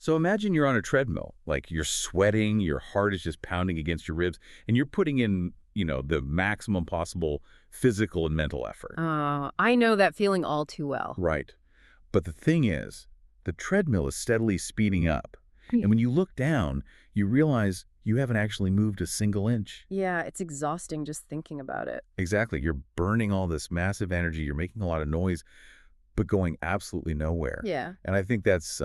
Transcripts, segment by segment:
So imagine you're on a treadmill, like you're sweating, your heart is just pounding against your ribs, and you're putting in, the maximum possible physical and mental effort. I know that feeling all too well. Right. But the thing is, the treadmill is steadily speeding up. Hmm. And when you look down, you realize you haven't actually moved a single inch. Yeah, it's exhausting just thinking about it. Exactly. You're burning all this massive energy. You're making a lot of noise, but going absolutely nowhere. Yeah. And I think that's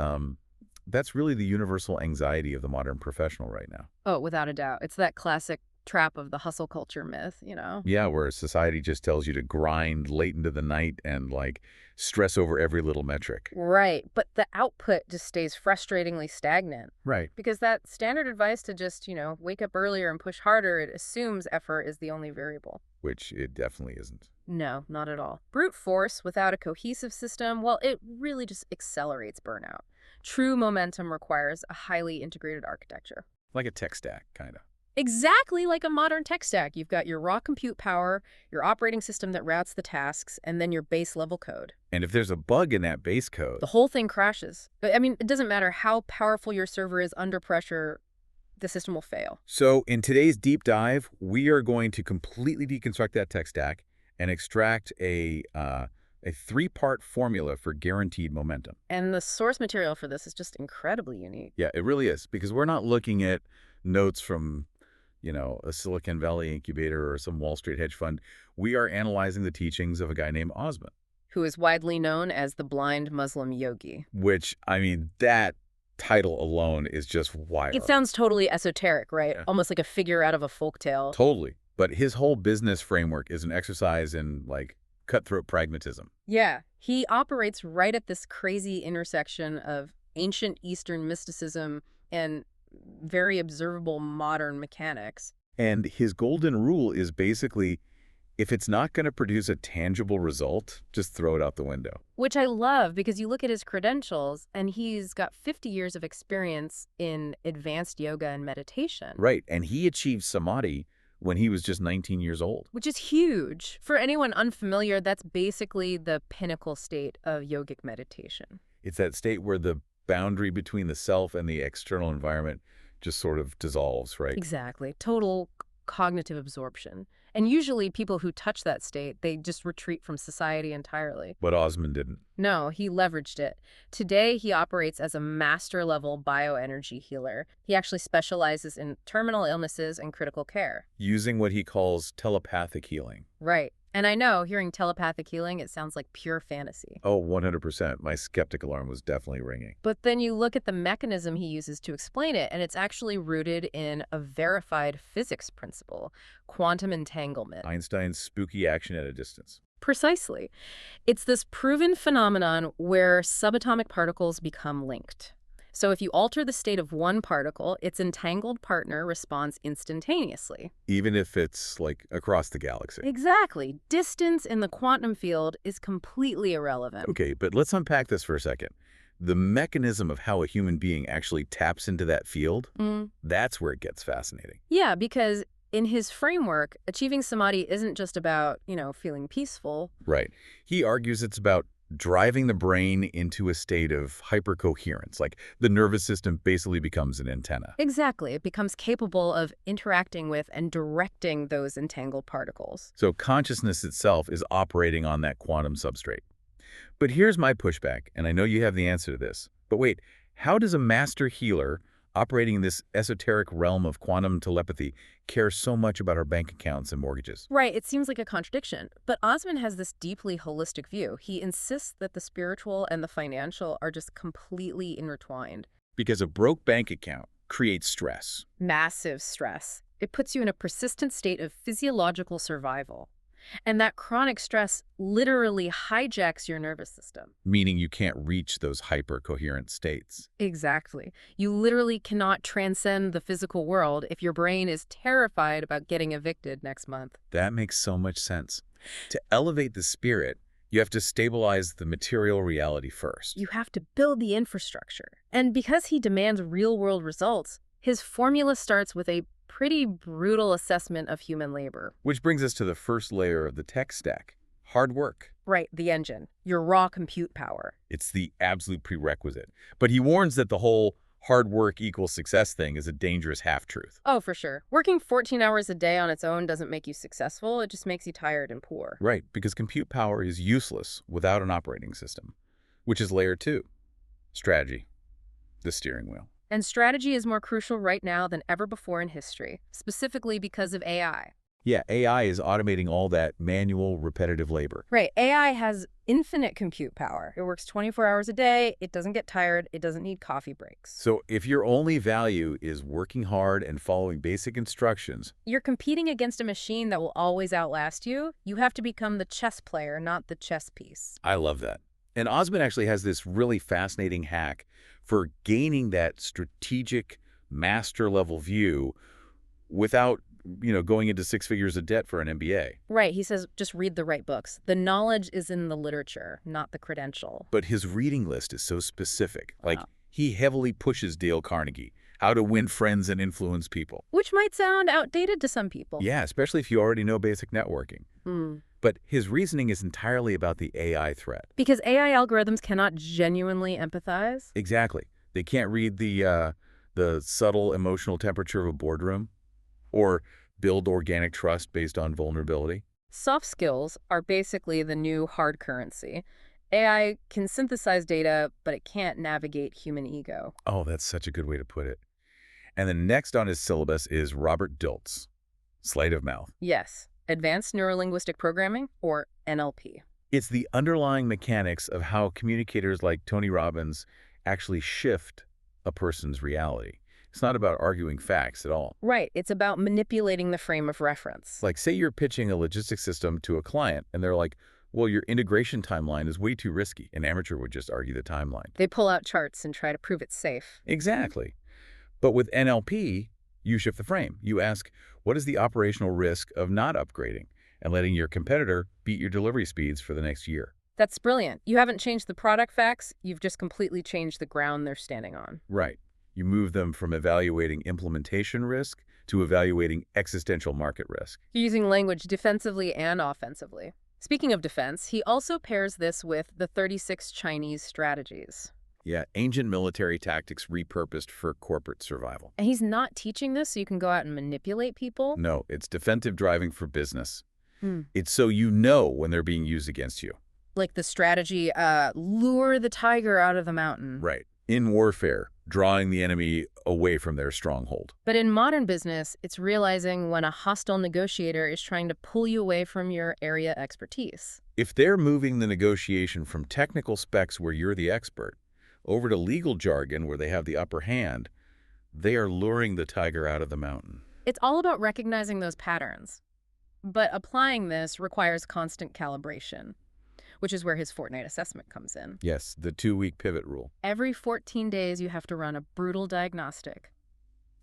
really the universal anxiety of the modern professional right now. Oh, without a doubt. It's that classic trap of the hustle culture myth. Yeah, where society just tells you to grind late into the night and like stress over every little metric. Right. But the output just stays frustratingly stagnant. Right. Because that standard advice to just, wake up earlier and push harder, it assumes effort is the only variable. Which it definitely isn't. No, not at all. Brute force without a cohesive system, well, it really just accelerates burnout. True momentum requires a highly integrated architecture. Like a tech stack, kind of. Exactly like a modern tech stack. You've got your raw compute power, your operating system that routes the tasks, and then your base level code. And if there's a bug in that base code, The whole thing crashes. I mean, it doesn't matter how powerful your server is under pressure, the system will fail. So in today's deep dive, we are going to completely deconstruct that tech stack and extract a three-part formula for guaranteed momentum. And the source material for this is just incredibly unique. Yeah, it really is, because we're not looking at notes from, a Silicon Valley incubator or some Wall Street hedge fund. We are analyzing the teachings of a guy named Osman. Who is widely known as the blind Muslim yogi. Which, I mean, that title alone is just wild. It sounds totally esoteric, right? Yeah. Almost like a figure out of a folktale. Totally. But his whole business framework is an exercise in, like, cutthroat pragmatism. Yeah, he operates right at this crazy intersection of ancient Eastern mysticism and very observable modern mechanics. And his golden rule is basically, if it's not going to produce a tangible result, just throw it out the window. Which I love because you look at his credentials and he's got 50 years of experience in advanced yoga and meditation. Right. And he achieved samadhi when he was just 19 years old. Which is huge. For anyone unfamiliar, that's basically the pinnacle state of yogic meditation. It's that state where the boundary between the self and the external environment just sort of dissolves, right? Exactly. Total cognitive absorption. And usually people who touch that state, they just retreat from society entirely. But Osman didn't. No, he leveraged it. Today, he operates as a master-level bioenergy healer. He actually specializes in terminal illnesses and critical care. Using what he calls telepathic healing. Right. And I know, hearing telepathic healing, it sounds like pure fantasy. Oh, 100%. My skeptic alarm was definitely ringing. But then you look at the mechanism he uses to explain it, and it's actually rooted in a verified physics principle, quantum entanglement. Einstein's spooky action at a distance. Precisely. It's this proven phenomenon where subatomic particles become linked. So if you alter the state of one particle, its entangled partner responds instantaneously. Even if it's, like, across the galaxy. Exactly. Distance in the quantum field is completely irrelevant. Okay, but let's unpack this for a second. The mechanism of how a human being actually taps into that field, that's where it gets fascinating. Yeah, because in his framework, achieving samadhi isn't just about, feeling peaceful. Right. He argues it's about driving the brain into a state of hypercoherence, like the nervous system basically becomes an antenna. Exactly. It becomes capable of interacting with and directing those entangled particles. So consciousness itself is operating on that quantum substrate. But here's my pushback, and I know you have the answer to this. But wait, how does a master healer operating in this esoteric realm of quantum telepathy care so much about our bank accounts and mortgages? Right, it seems like a contradiction. But Osman has this deeply holistic view. He insists that the spiritual and the financial are just completely intertwined. Because a broke bank account creates stress. Massive stress. It puts you in a persistent state of physiological survival. And that chronic stress literally hijacks your nervous system. Meaning you can't reach those hypercoherent states. Exactly. You literally cannot transcend the physical world if your brain is terrified about getting evicted next month. That makes so much sense. To elevate the spirit, you have to stabilize the material reality first. You have to build the infrastructure. And because he demands real-world results, his formula starts with a pretty brutal assessment of human labor. Which brings us to the first layer of the tech stack, hard work. Right, the engine, your raw compute power. It's the absolute prerequisite. But he warns that the whole hard work equals success thing is a dangerous half-truth. Oh, for sure. Working 14 hours a day on its own doesn't make you successful. It just makes you tired and poor. Right, because compute power is useless without an operating system, which is layer 2, strategy, the steering wheel. And strategy is more crucial right now than ever before in history, specifically because of AI. Yeah, AI is automating all that manual, repetitive labor. Right. AI has infinite compute power. It works 24 hours a day. It doesn't get tired. It doesn't need coffee breaks. So if your only value is working hard and following basic instructions, You're competing against a machine that will always outlast you. You have to become the chess player, not the chess piece. I love that. And Osman actually has this really fascinating hack for gaining that strategic master-level view without going into 6 figures of debt for an MBA. Right. He says just read the right books. The knowledge is in the literature, not the credential. But his reading list is so specific. Like, Wow. he heavily pushes Dale Carnegie, How to Win Friends and Influence People. Which might sound outdated to some people. Yeah, especially if you already know basic networking. But his reasoning is entirely about the AI threat. Because AI algorithms cannot genuinely empathize. Exactly. They can't read the subtle emotional temperature of a boardroom or build organic trust based on vulnerability. Soft skills are basically the new hard currency. AI can synthesize data, but it can't navigate human ego. Oh, that's such a good way to put it. And then next on his syllabus is Robert Dilts, sleight of mouth. Yes, advanced neurolinguistic programming, or NLP. It's the underlying mechanics of how communicators like Tony Robbins actually shift a person's reality. It's not about arguing facts at all. Right, it's about manipulating the frame of reference. Like, say you're pitching a logistics system to a client, and they're like, well, your integration timeline is way too risky. An amateur would just argue the timeline. They pull out charts and try to prove it's safe. Exactly. But with NLP, you shift the frame. You ask, what is the operational risk of not upgrading and letting your competitor beat your delivery speeds for the next year? That's brilliant. You haven't changed the product facts, you've just completely changed the ground they're standing on. Right. You move them from evaluating implementation risk to evaluating existential market risk. You're using language defensively and offensively. Speaking of defense, he also pairs this with the 36 Chinese strategies. Yeah, ancient military tactics repurposed for corporate survival. And he's not teaching this so you can go out and manipulate people. No, it's defensive driving for business. Hmm. It's so you know when they're being used against you. Like the strategy, lure the tiger out of the mountain. Right. In warfare, drawing the enemy away from their stronghold. But in modern business, it's realizing when a hostile negotiator is trying to pull you away from your area expertise. If they're moving the negotiation from technical specs where you're the expert over to legal jargon where they have the upper hand, they are luring the tiger out of the mountain. It's all about recognizing those patterns. But applying this requires constant calibration, which is where his fortnight assessment comes in. Yes, the 2-week pivot rule. Every 14 days, you have to run a brutal diagnostic.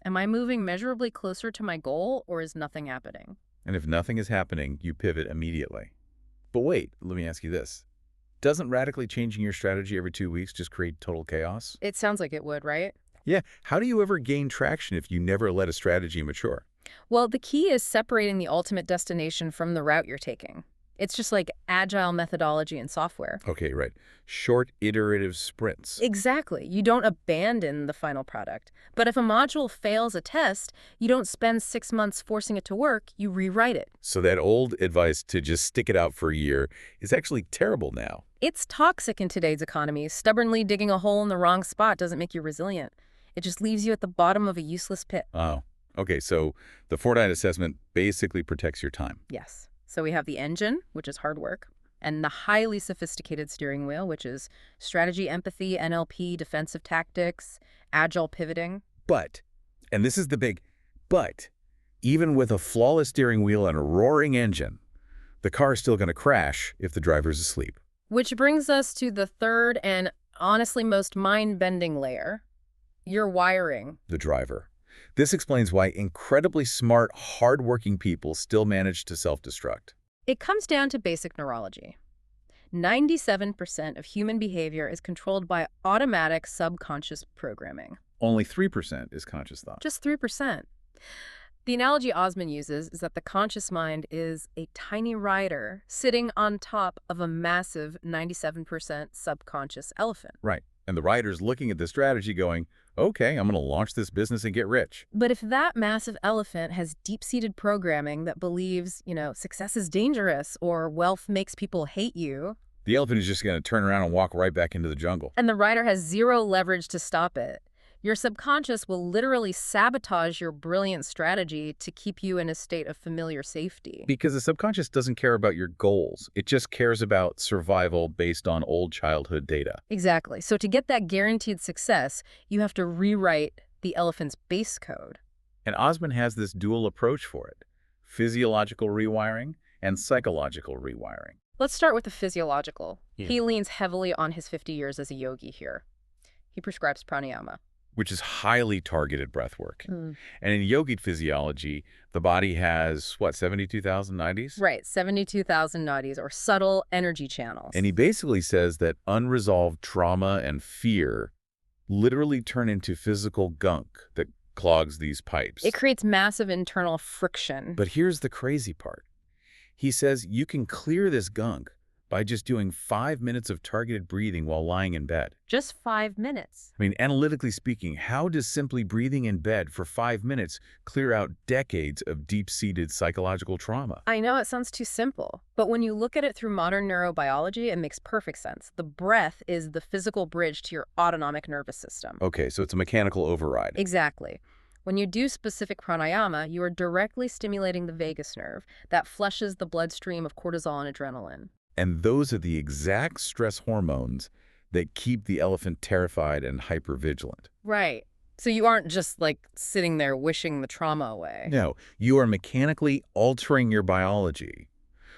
Am I moving measurably closer to my goal, or is nothing happening? And if nothing is happening, you pivot immediately. But wait, let me ask you this. Doesn't radically changing your strategy every 2 weeks just create total chaos? It sounds like it would, right? Yeah, how do you ever gain traction if you never let a strategy mature? Well, the key is separating the ultimate destination from the route you're taking. It's just like agile methodology in software. Okay, right. Short, iterative sprints. Exactly. You don't abandon the final product. But if a module fails a test, you don't spend 6 months forcing it to work, you rewrite it. So that old advice to just stick it out for a year is actually terrible now. It's toxic in today's economy. Stubbornly digging a hole in the wrong spot doesn't make you resilient. It just leaves you at the bottom of a useless pit. Oh, okay. So the fortnight assessment basically protects your time. Yes. So we have the engine, which is hard work, and the highly sophisticated steering wheel, which is strategy, empathy, NLP, defensive tactics, agile pivoting. But, and this is the big but, even with a flawless steering wheel and a roaring engine, the car is still going to crash if the driver's asleep. Which brings us to the third and honestly most mind-bending layer, your wiring. The driver. This explains why incredibly smart, hard-working people still manage to self-destruct. It comes down to basic neurology. 97% of human behavior is controlled by automatic subconscious programming. Only 3% is conscious thought. Just 3%. The analogy Osman uses is that the conscious mind is a tiny rider sitting on top of a massive 97% subconscious elephant. Right. And the rider's looking at the strategy going, okay, I'm going to launch this business and get rich. But if that massive elephant has deep-seated programming that believes, success is dangerous or wealth makes people hate you, The elephant is just going to turn around and walk right back into the jungle. and the rider has zero leverage to stop it, your subconscious will literally sabotage your brilliant strategy to keep you in a state of familiar safety. Because the subconscious doesn't care about your goals. It just cares about survival based on old childhood data. Exactly. So to get that guaranteed success, you have to rewrite the elephant's base code. And Osman has this dual approach for it: physiological rewiring and psychological rewiring. Let's start with the physiological. Yeah. He leans heavily on his 50 years as a yogi here. He prescribes pranayama. Which is highly targeted breath work. Mm. And in yogic physiology, the body has, 72,000 nadis? Right, 72,000 nadis, or subtle energy channels. And he basically says that unresolved trauma and fear literally turn into physical gunk that clogs these pipes. It creates massive internal friction. But here's the crazy part. He says you can clear this gunk by just doing 5 minutes of targeted breathing while lying in bed. Just 5 minutes. I mean, analytically speaking, how does simply breathing in bed for 5 minutes clear out decades of deep-seated psychological trauma? I know it sounds too simple, but when you look at it through modern neurobiology, it makes perfect sense. The breath is the physical bridge to your autonomic nervous system. Okay, so it's a mechanical override. Exactly. When you do specific pranayama, you are directly stimulating the vagus nerve that flushes the bloodstream of cortisol and adrenaline. And those are the exact stress hormones that keep the elephant terrified and hypervigilant. Right. So you aren't just sitting there wishing the trauma away. No, you are mechanically altering your biology.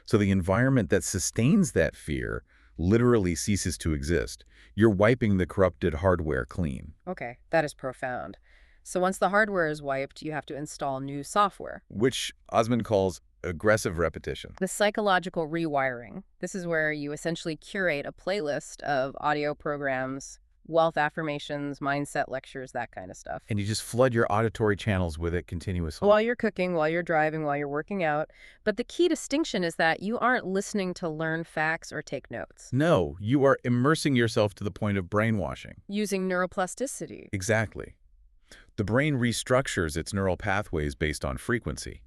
So the environment that sustains that fear literally ceases to exist. You're wiping the corrupted hardware clean. Okay, that is profound. So once the hardware is wiped, you have to install new software. Which Osman calls aggressive repetition. The psychological rewiring. This is where you essentially curate a playlist of audio programs, wealth affirmations, mindset lectures, that kind of stuff. And you just flood your auditory channels with it continuously. While you're cooking, while you're driving, while you're working out. But the key distinction is that you aren't listening to learn facts or take notes. No, you are immersing yourself to the point of brainwashing. Using neuroplasticity. Exactly. The brain restructures its neural pathways based on frequency.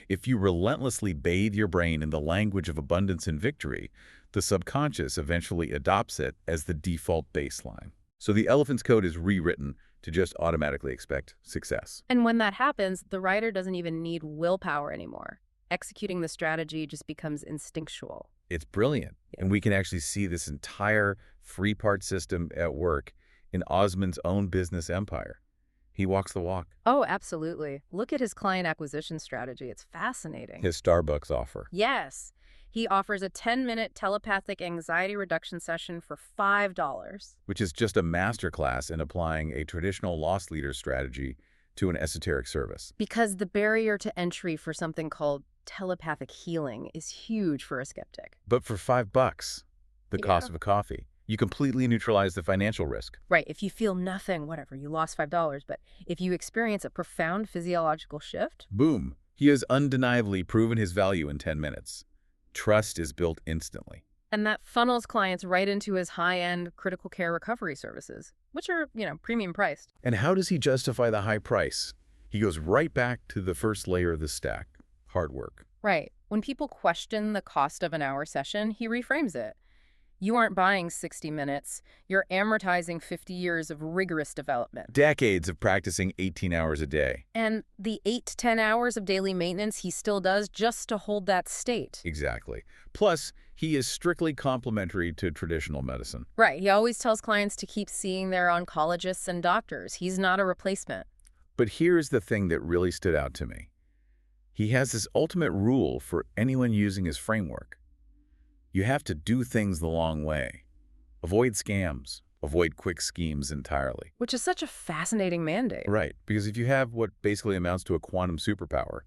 If you relentlessly bathe your brain in the language of abundance and victory, the subconscious eventually adopts it as the default baseline. So the elephant's code is rewritten to just automatically expect success. And when that happens, the rider doesn't even need willpower anymore. Executing the strategy just becomes instinctual. It's brilliant. And we can actually see this entire three-part system at work in Osman's own business empire. He walks the walk. Oh, absolutely. Look at his client acquisition strategy. It's fascinating. His Starbucks offer. Yes. He offers a 10-minute telepathic anxiety reduction session for $5. Which is just a masterclass in applying a traditional loss leader strategy to an esoteric service. Because the barrier to entry for something called telepathic healing is huge for a skeptic. But for $5, the cost of a coffee, you completely neutralize the financial risk. Right. If you feel nothing, whatever, you lost $5. But if you experience a profound physiological shift, boom, he has undeniably proven his value in 10 minutes. Trust is built instantly. And that funnels clients right into his high-end critical care recovery services, which are, premium priced. And how does he justify the high price? He goes right back to the first layer of the stack: hard work. Right. When people question the cost of an hour session, he reframes it. You aren't buying 60 minutes. You're amortizing 50 years of rigorous development. Decades of practicing 18 hours a day. And the 8 to 10 hours of daily maintenance he still does just to hold that state. Exactly. Plus, he is strictly complementary to traditional medicine. Right. He always tells clients to keep seeing their oncologists and doctors. He's not a replacement. But here's the thing that really stood out to me. He has this ultimate rule for anyone using his framework. You have to do things the long way. Avoid scams. Avoid quick schemes entirely. Which is such a fascinating mandate. Right, because if you have what basically amounts to a quantum superpower,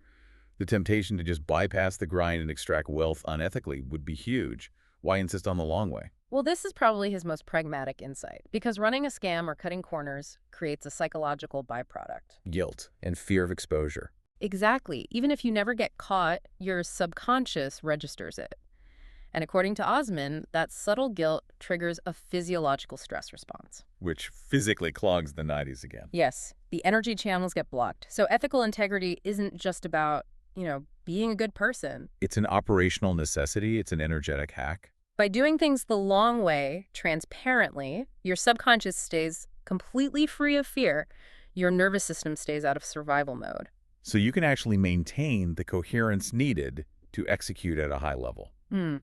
the temptation to just bypass the grind and extract wealth unethically would be huge. Why insist on the long way? Well, this is probably his most pragmatic insight, because running a scam or cutting corners creates a psychological byproduct. Guilt and fear of exposure. Exactly. Even if you never get caught, your subconscious registers it. And according to Osman, that subtle guilt triggers a physiological stress response. Which physically clogs the 90s again. Yes, the energy channels get blocked. So ethical integrity isn't just about, being a good person. It's an operational necessity. It's an energetic hack. By doing things the long way, transparently, your subconscious stays completely free of fear. Your nervous system stays out of survival mode. So you can actually maintain the coherence needed to execute at a high level.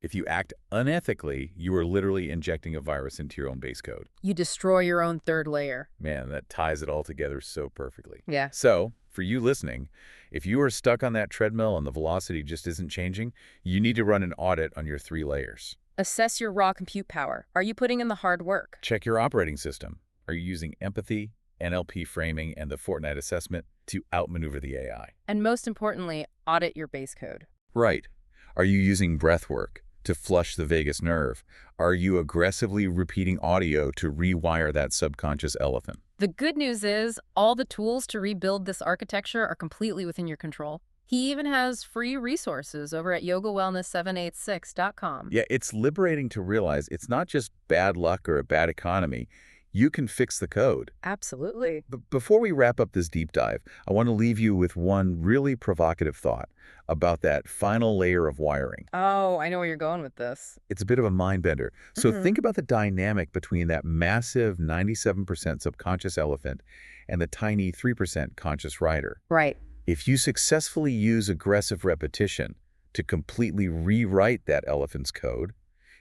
If you act unethically, you are literally injecting a virus into your own base code. You destroy your own third layer. Man, that ties it all together so perfectly. Yeah. So, for you listening, if you are stuck on that treadmill and the velocity just isn't changing, you need to run an audit on your 3 layers. Assess your raw compute power. Are you putting in the hard work? Check your operating system. Are you using empathy, NLP framing, and the Fortnite assessment to outmaneuver the AI? And most importantly, audit your base code. Right. Are you using breath work to flush the vagus nerve? Are you aggressively repeating audio to rewire that subconscious elephant? The good news is all the tools to rebuild this architecture are completely within your control. He even has free resources over at yogawellness786.com. Yeah, it's liberating to realize it's not just bad luck or a bad economy. You can fix the code. Absolutely. But before we wrap up this deep dive, I want to leave you with one really provocative thought about that final layer of wiring. Oh, I know where you're going with this. It's a bit of a mind bender. So think about the dynamic between that massive 97% subconscious elephant and the tiny 3% conscious rider. Right. If you successfully use aggressive repetition to completely rewrite that elephant's code,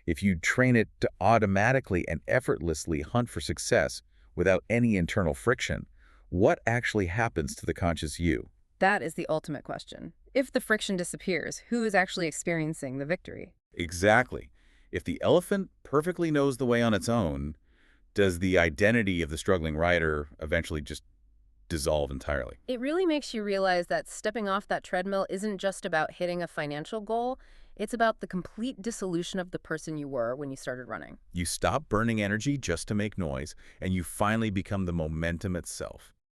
if you train it to automatically and effortlessly hunt for success without any internal friction, what actually happens to the conscious you? That is the ultimate question. If the friction disappears, who is actually experiencing the victory? Exactly. If the elephant perfectly knows the way on its own, does the identity of the struggling rider eventually just dissolve entirely? It really makes you realize that stepping off that treadmill isn't just about hitting a financial goal. It's about the complete dissolution of the person you were when you started running. You stop burning energy just to make noise, and you finally become the momentum itself.